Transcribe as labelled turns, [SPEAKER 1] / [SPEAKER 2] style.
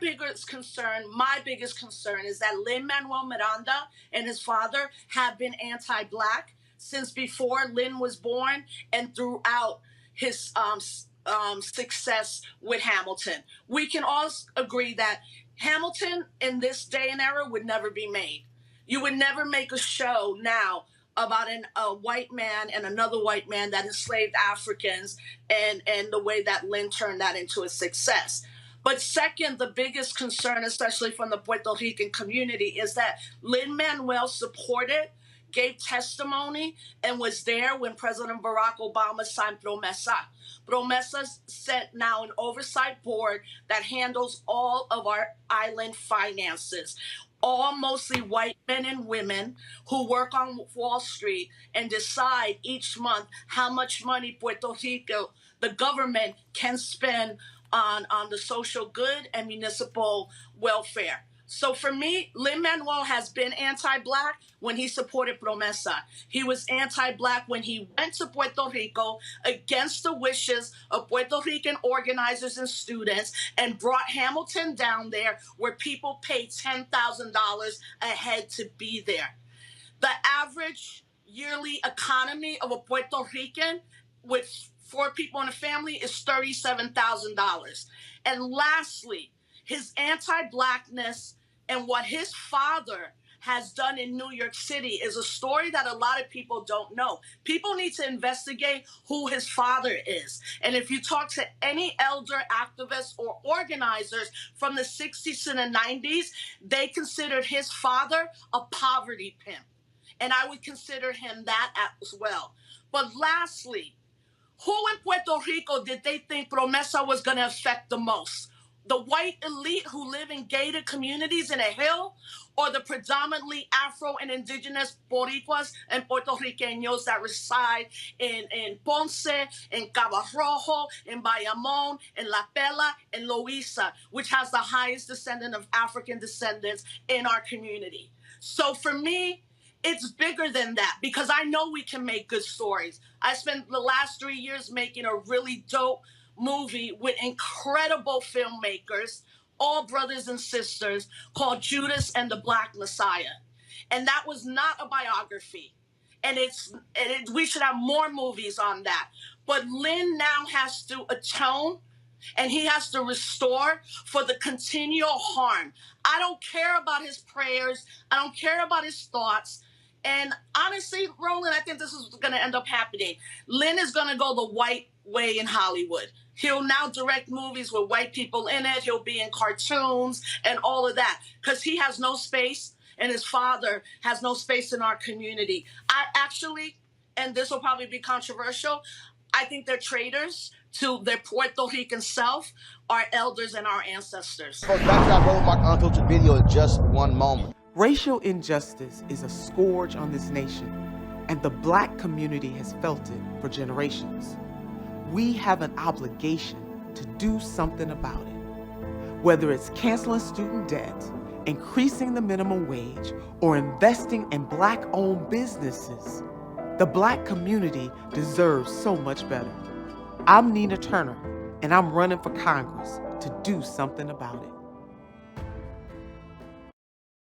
[SPEAKER 1] my biggest concern is that Lin-Manuel Miranda and his father have been anti-Black since before Lin was born and throughout his success with Hamilton. We can all agree that Hamilton in this day and era would never be made. You would never make a show now about a white man and another white man that enslaved Africans and the way that Lin turned that into a success. But second, the biggest concern, especially from the Puerto Rican community, is that Lin-Manuel gave testimony, and was there when President Barack Obama signed Promesa. Promesa set now an oversight board that handles all of our island finances. All mostly white men and women who work on Wall Street and decide each month how much money Puerto Rico, the government, can spend on the social good and municipal welfare. So for me, Lin-Manuel has been anti-Black when he supported Promesa. He was anti-Black when he went to Puerto Rico against the wishes of Puerto Rican organizers and students and brought Hamilton down there where people paid $10,000 a head to be there. The average yearly economy of a Puerto Rican with 4 people in a family is $37,000. And lastly, his anti-Blackness and what his father has done in New York City is a story that a lot of people don't know. People need to investigate who his father is. And if you talk to any elder activists or organizers from the 60s and the 90s, they considered his father a poverty pimp. And I would consider him that as well. But lastly, who in Puerto Rico did they think Promesa was going to affect the most? The white elite who live in gated communities in a hill, or the predominantly Afro and indigenous Boricuas and Puerto Ricanos that reside in Ponce, in Cabo Rojo, in Bayamón, in La Pela, and Loíza, which has the highest descendant of African descendants in our community. So for me, it's bigger than that because I know we can make good stories. I spent the last 3 years making a really dope movie with incredible filmmakers, all brothers and sisters, called Judas and the Black Messiah. And that was not a biography. And we should have more movies on that. But Lin now has to atone and he has to restore for the continual harm. I don't care about his prayers. I don't care about his thoughts. And honestly, Roland, I think this is going to end up happening. Lin is going to go the white way in Hollywood. He'll now direct movies with white people in it. He'll be in cartoons and all of that because he has no space and his father has no space in our community. I actually, and this will probably be controversial, I think they're traitors to their Puerto Rican self, our elders and our ancestors.
[SPEAKER 2] Back to that Roland Mark Untold video in just one moment.
[SPEAKER 3] Racial injustice is a scourge on this nation, and the Black community has felt it for generations. We have an obligation to do something about it. Whether it's canceling student debt, increasing the minimum wage, or investing in Black-owned businesses, the Black community deserves so much better. I'm Nina Turner, and I'm running for Congress to do something about it.